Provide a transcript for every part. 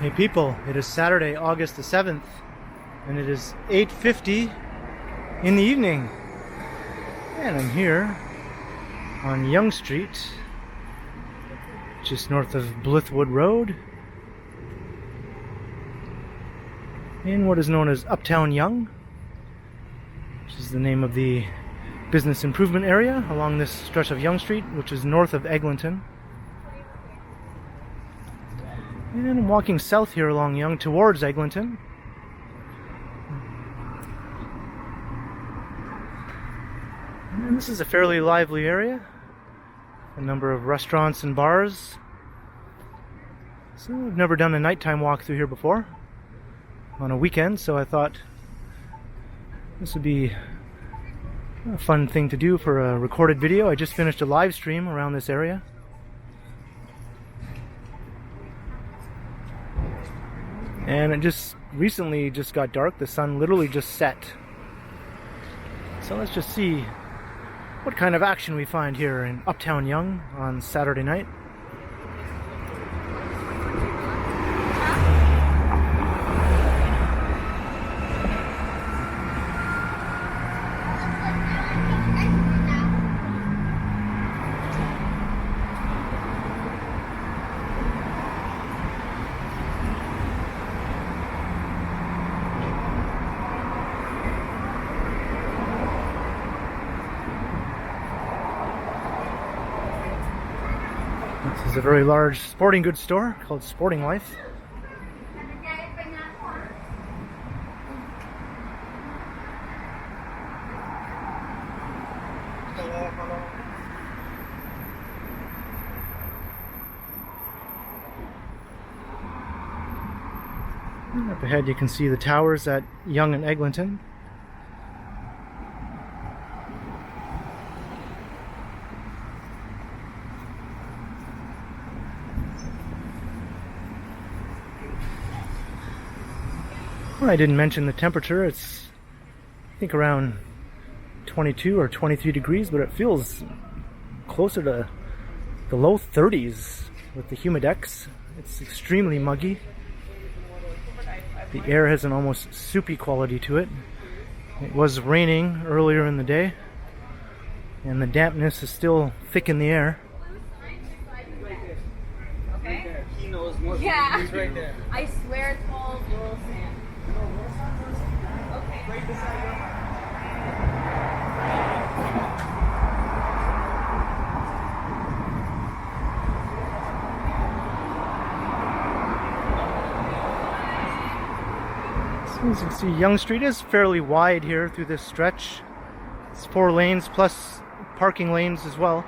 Hey people, it is Saturday, August the 7th, and it is 8:50 in the evening. And I'm here on Yonge Street, just north of Blythwood Road, in what is known as Uptown Yonge, which is the name of the business improvement area along this stretch of Yonge Street, which is north of Eglinton. And I'm walking south here along Yonge towards Eglinton. And this is a fairly lively area. A number of restaurants and bars. So I've never done a nighttime walk through here before on a weekend, so I thought this would be a fun thing to do for a recorded video. I just finished a live stream around this area. And it just recently got dark. The sun literally just set. So let's just see what kind of action we find here in Uptown Yonge on Saturday night. This is a very large sporting goods store called Sporting Life. And up ahead you can see the towers at Yonge and Eglinton. I didn't mention the temperature. It's, I think, around 22 or 23 degrees, but it feels closer to the low 30s with the humidex. It's extremely muggy. The air has an almost soupy quality to it. It was raining earlier in the day, and the dampness is still thick in the air. Okay. He knows more. Yeah. He's right there. I swear it's called Laurel Sand. Okay. Right beside you. So as you can see, Yonge Street is fairly wide here through this stretch. It's 4 lanes plus parking lanes as well.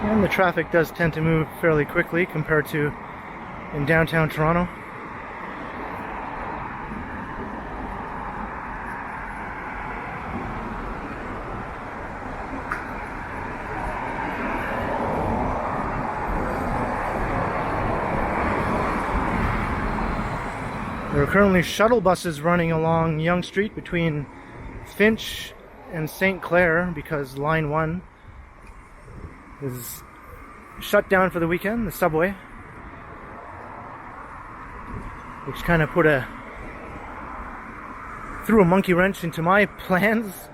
And the traffic does tend to move fairly quickly compared to in downtown Toronto. There are currently shuttle buses running along Yonge Street between Finch and St. Clair because Line 1 is shut down for the weekend, the subway, which kind of threw a monkey wrench into my plans.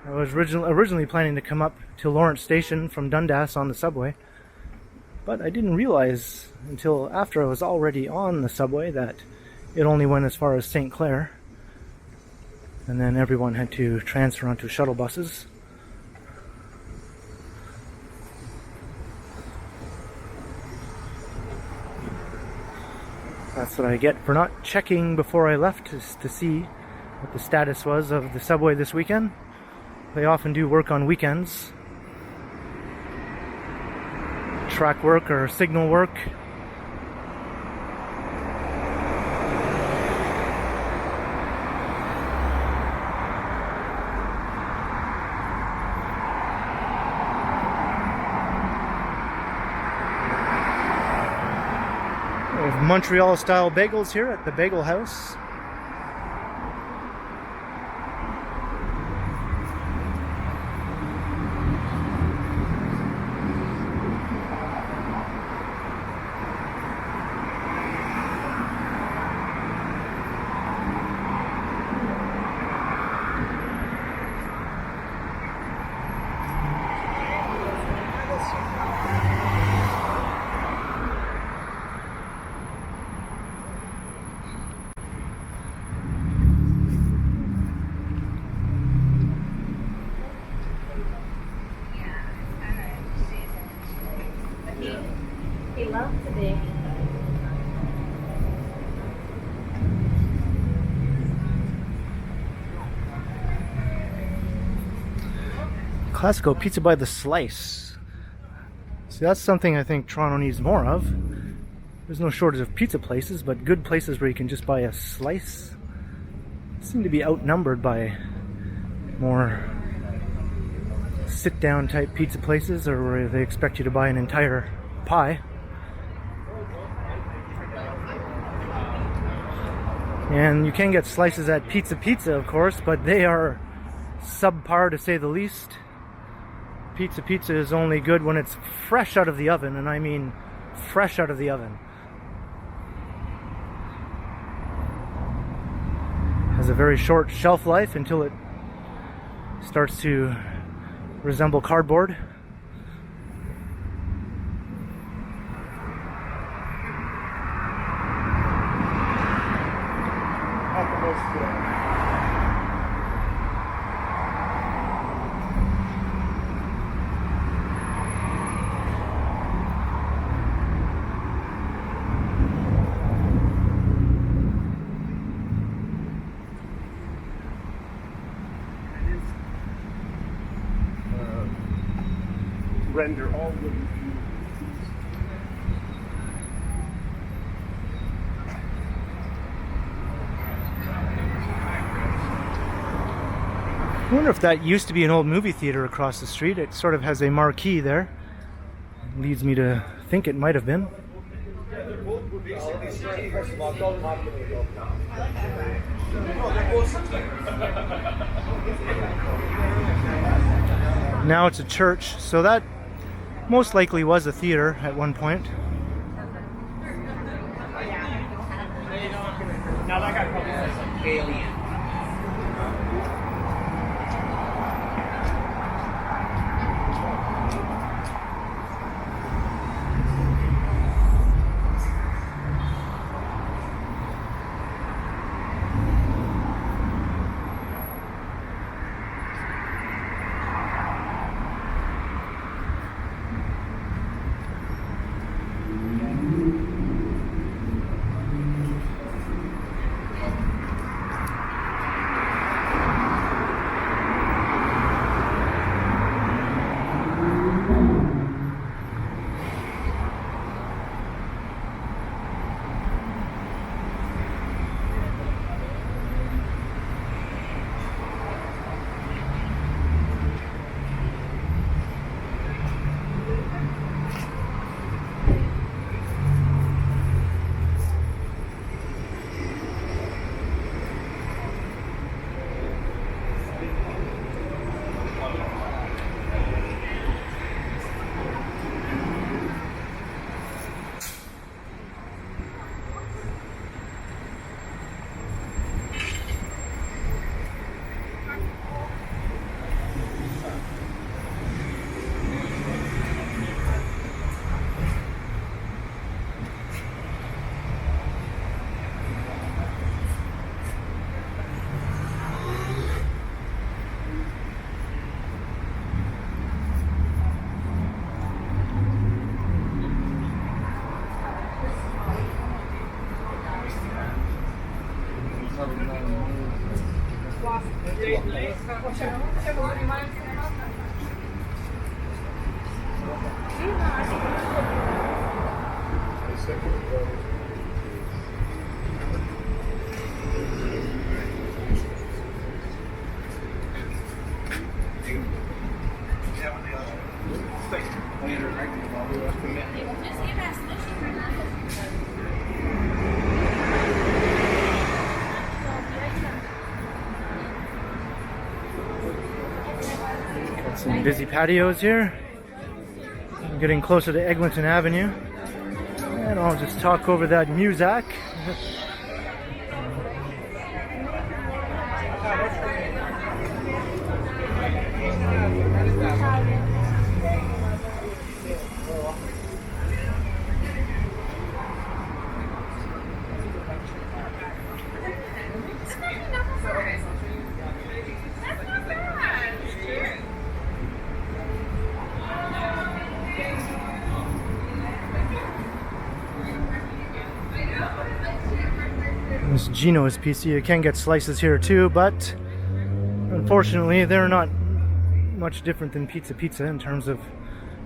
I was originally planning to come up to Lawrence Station from Dundas on the subway, but I didn't realize until after I was already on the subway that it only went as far as St. Clair, and then everyone had to transfer onto shuttle buses. That's what I get for not checking before I left to see what the status was of the subway this weekend. They often do work on weekends. Track work or signal work. Montreal style bagels here at the Bagel House. Classical pizza by the slice. See, that's something I think Toronto needs more of. There's no shortage of pizza places, but good places where you can just buy a slice seem to be outnumbered by more sit-down type pizza places, or where they expect you to buy an entire pie. And you can get slices at Pizza, of course, but they are subpar to say the least. Pizza is only good when it's fresh out of the oven, and I mean fresh out of the oven. Has a very short shelf life until it starts to resemble cardboard. Render all wooden. I wonder if that used to be an old movie theater across the street. It sort of has a marquee there. It leads me to think it might have been. Now it's a church, so that most likely was a theater at one point. Now that guy probably says like alien. Some busy patios here. I'm getting closer to Eglinton Avenue. And I'll just talk over that Muzak. This Gino's PC. You can get slices here too, but unfortunately they're not much different than Pizza in terms of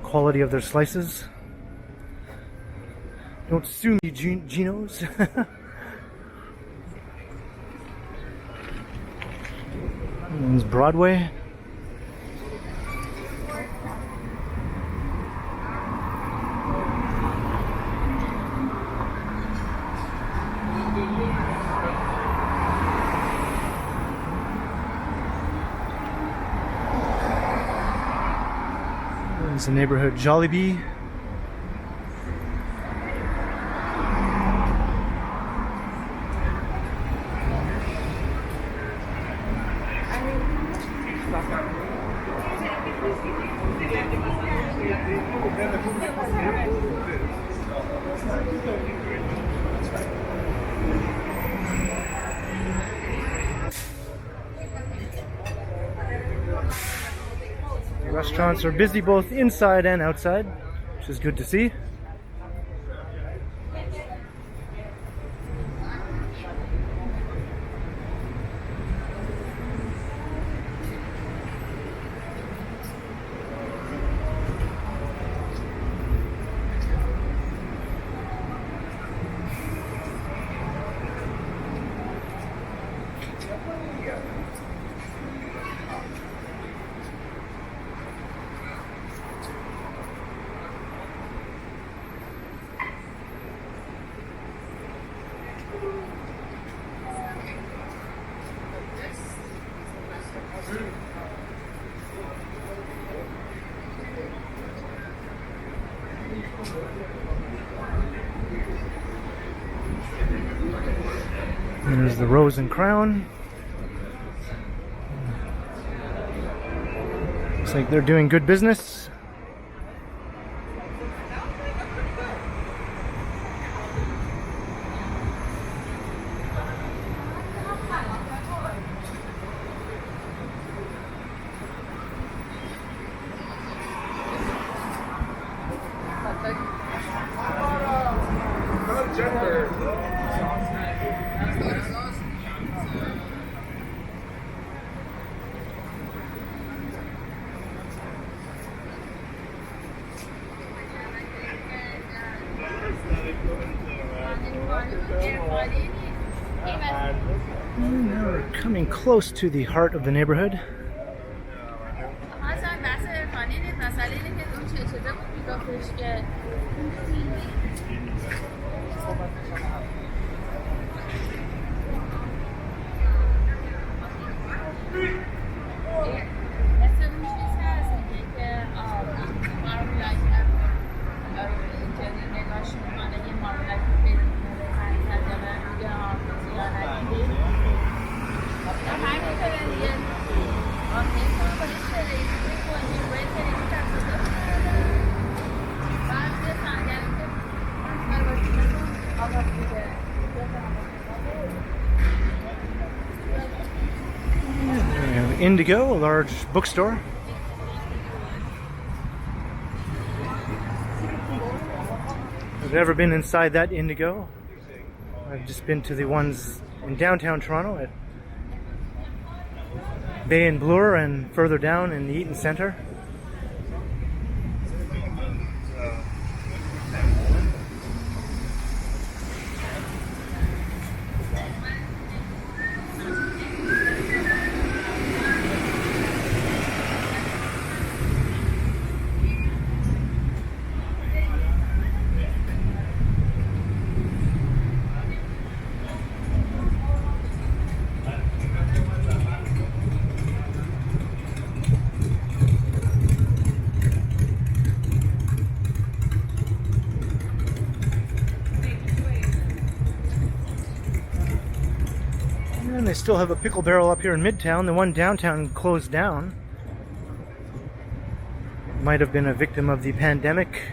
quality of their slices. Don't sue me, Geno's. There's Broadway. There's the neighborhood Jollibee. Restaurants are busy both inside and outside, which is good to see. There's the Rose and Crown. Looks like they're doing good business. Now we're coming close to the heart of the neighborhood. Indigo, a large bookstore. I've never been inside that Indigo. I've just been to the ones in downtown Toronto at Bay and Bloor and further down in the Eaton Centre. And they still have a pickle barrel up here in Midtown. The one downtown closed down. Might have been a victim of the pandemic.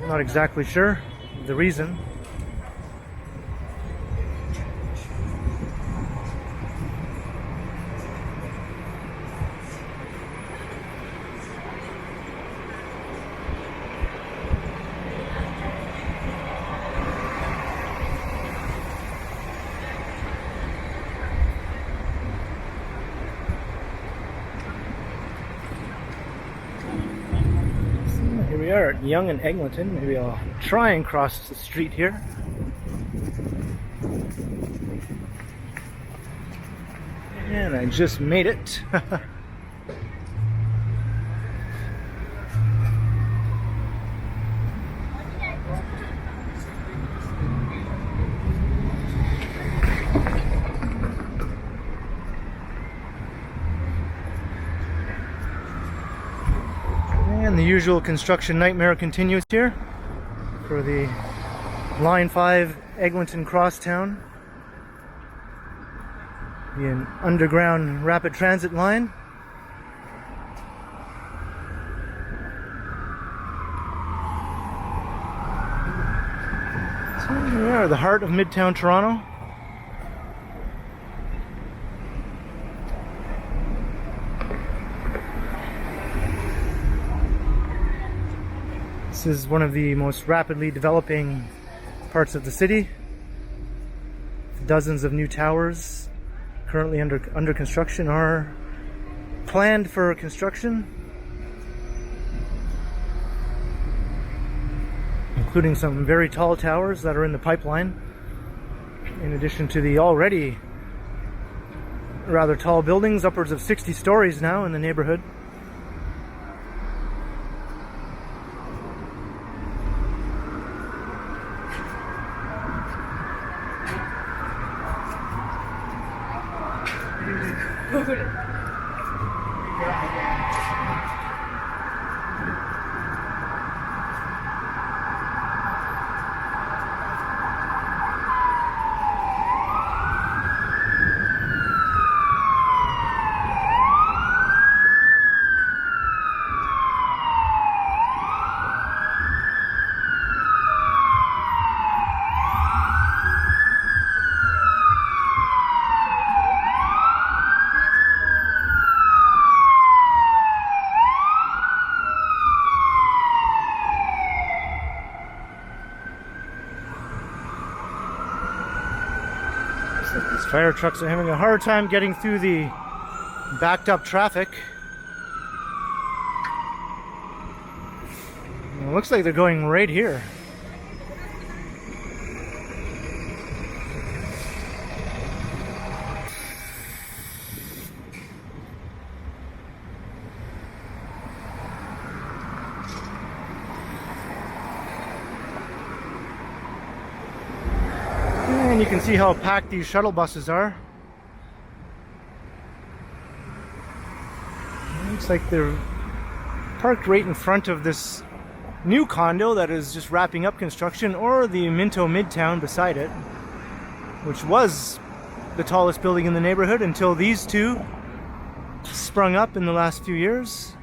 Not exactly sure the reason. We are at Yonge and Eglinton. Maybe I'll try and cross the street here. And I just made it. And the usual construction nightmare continues here for the Line 5 Eglinton Crosstown. An underground rapid transit line. So we are the heart of Midtown Toronto. This is one of the most rapidly developing parts of the city. Dozens of new towers currently under construction are planned for construction, including some very tall towers that are in the pipeline, in addition to the already rather tall buildings, upwards of 60 stories now in the neighborhood. These fire trucks are having a hard time getting through the backed up traffic. It looks like they're going right here. And you can see how packed these shuttle buses are. It looks like they're parked right in front of this new condo that is just wrapping up construction, or the Minto Midtown beside it, which was the tallest building in the neighborhood until these two sprung up in the last few years.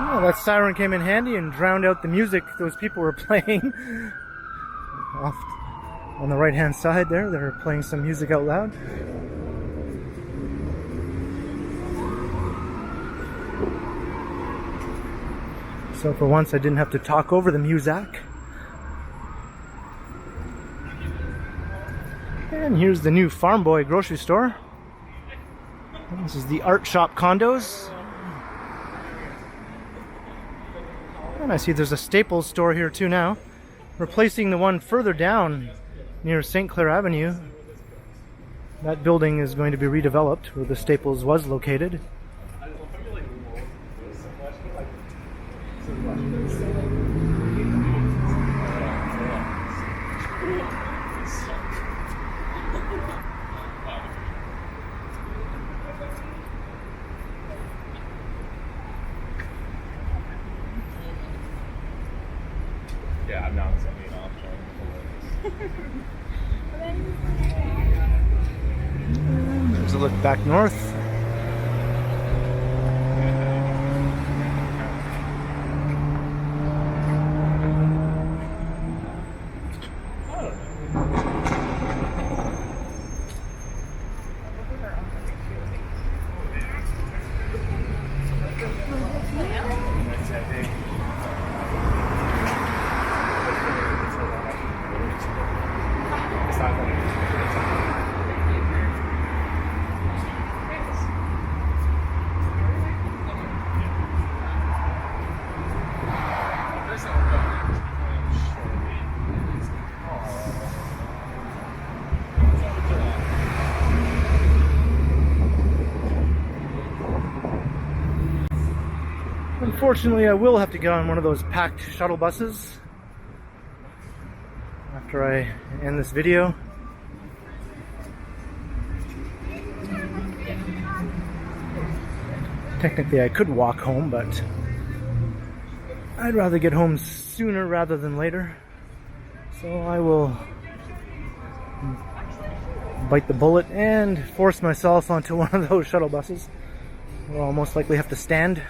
Well, that siren came in handy and drowned out the music those people were playing. Off on the right hand side there, they're playing some music out loud. So for once I didn't have to talk over the music. And here's the new Farm Boy grocery store. This is the Art Shop condos. And I see there's a Staples store here too now, replacing the one further down near St. Clair Avenue. That building is going to be redeveloped where the Staples was located. look back north. Unfortunately, I will have to get on one of those packed shuttle buses after I end this video. Technically, I could walk home, but I'd rather get home sooner rather than later. So I will bite the bullet and force myself onto one of those shuttle buses, where I'll most likely have to stand.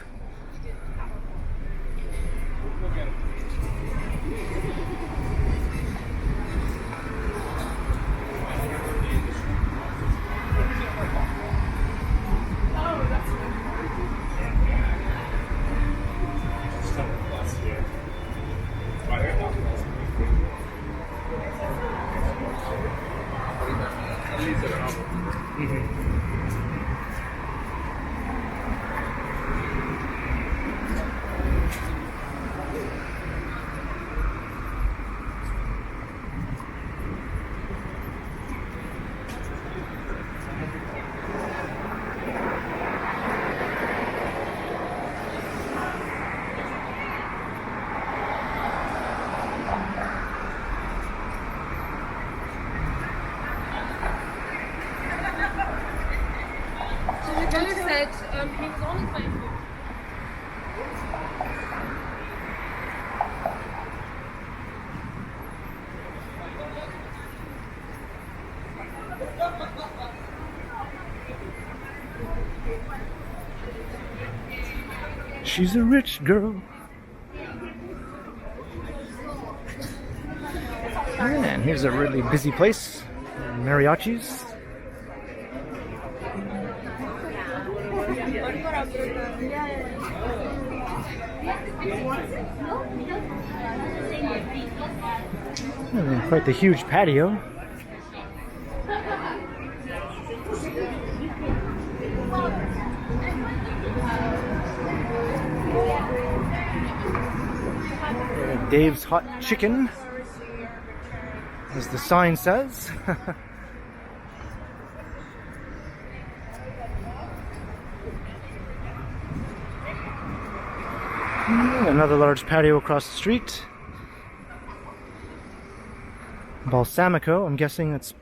She's a rich girl. And here's a really busy place. Mariachis. And quite the huge patio. Dave's Hot Chicken, as the sign says. Another large patio across the street. Balsamico, I'm guessing it's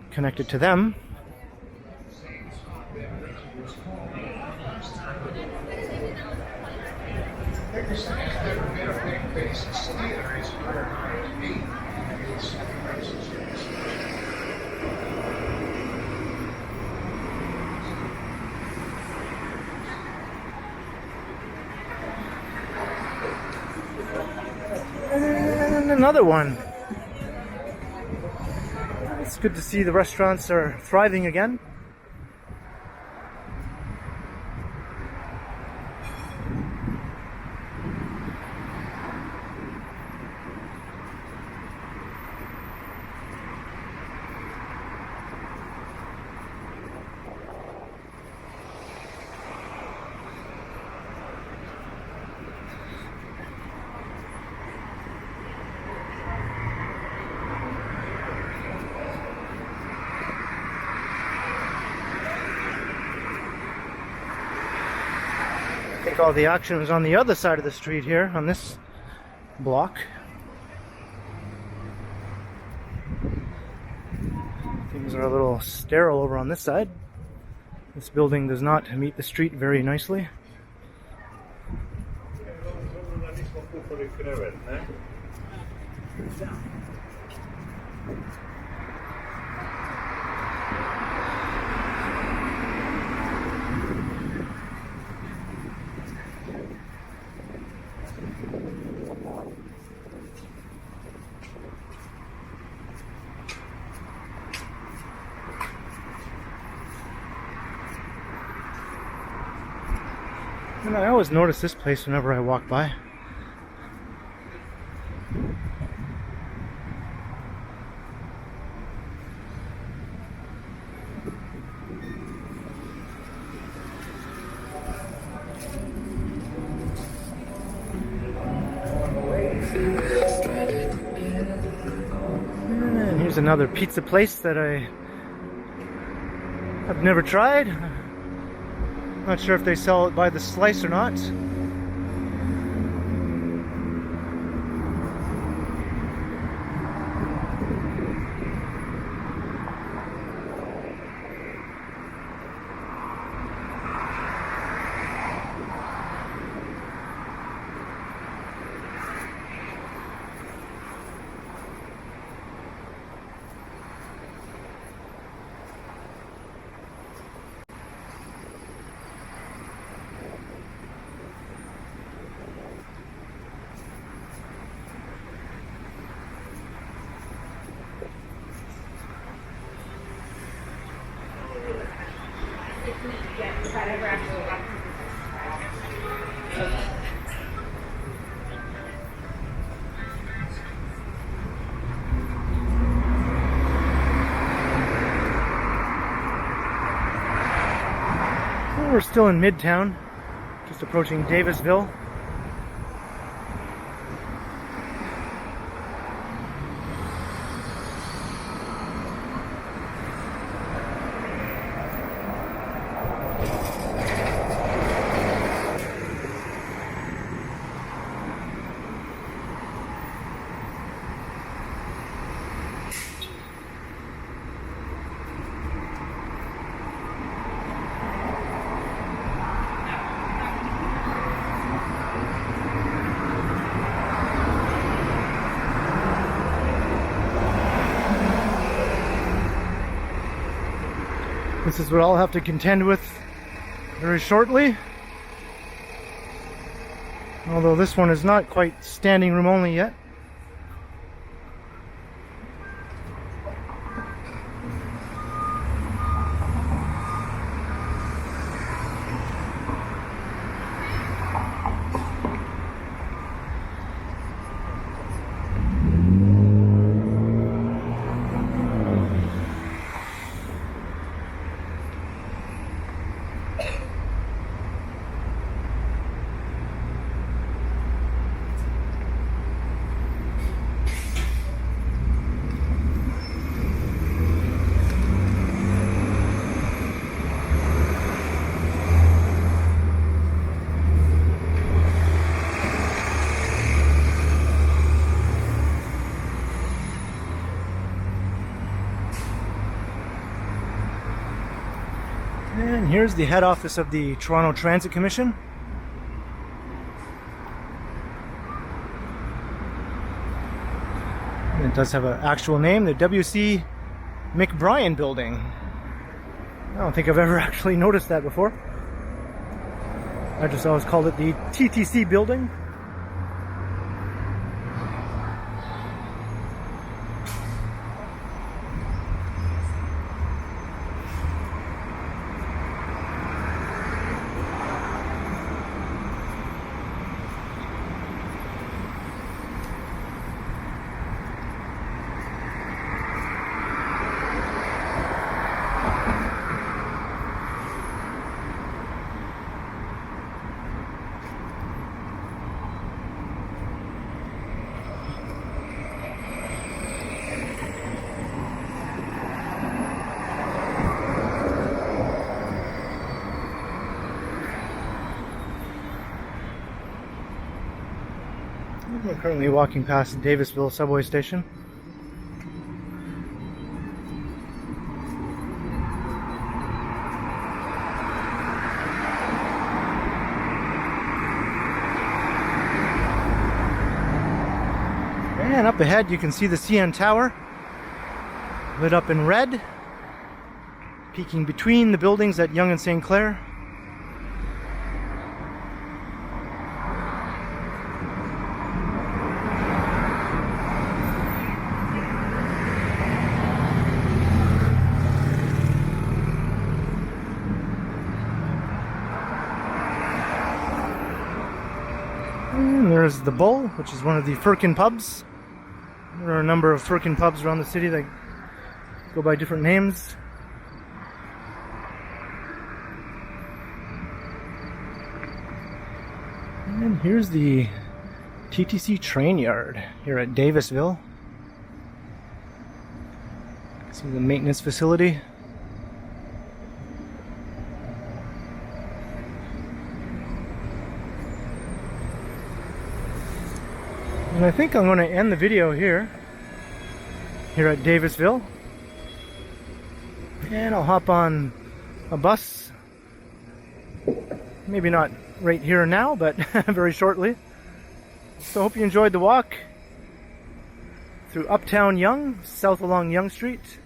connected to them. And another one. It's good to see the restaurants are thriving again. I think all the action was on the other side of the street here, on this block. Things are a little sterile over on this side. This building does not meet the street very nicely. And I always notice this place whenever I walk by. And here's another pizza place that I've never tried. Not sure if they sell it by the slice or not. We're still in Midtown, just approaching Davisville. This is what I'll have to contend with very shortly. Although this one is not quite standing room only yet. And here's the head office of the Toronto Transit Commission. And it does have an actual name, the W.C. McBrien Building. I don't think I've ever actually noticed that before. I just always called it the TTC Building. We're currently walking past Davisville subway station. And up ahead you can see the CN Tower, lit up in red, peeking between the buildings at Yonge and St Clair. there's the Bull, which is one of the Firkin pubs. There are a number of Firkin pubs around the city that go by different names. And here's the TTC train yard here at Davisville. See the maintenance facility. And I think I'm going to end the video here at Davisville. And I'll hop on a bus. Maybe not right here and now, but very shortly. So I hope you enjoyed the walk through Uptown Yonge, south along Yonge Street,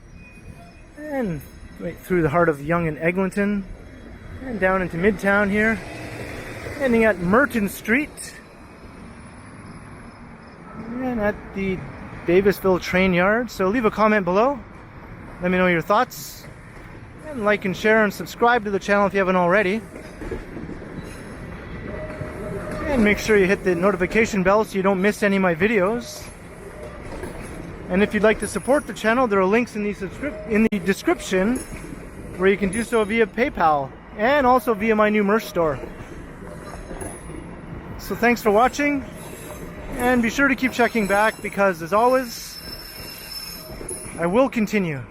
and right through the heart of Yonge and Eglinton, and down into Midtown here, ending at Merton Street, and at the Davisville train yard. So leave a comment below, let me know your thoughts, and like and share and subscribe to the channel if you haven't already. And make sure you hit the notification bell so you don't miss any of my videos. And if you'd like to support the channel, there are links in the description where you can do so via PayPal and also via my new merch store. So thanks for watching, and be sure to keep checking back because, as always, I will continue.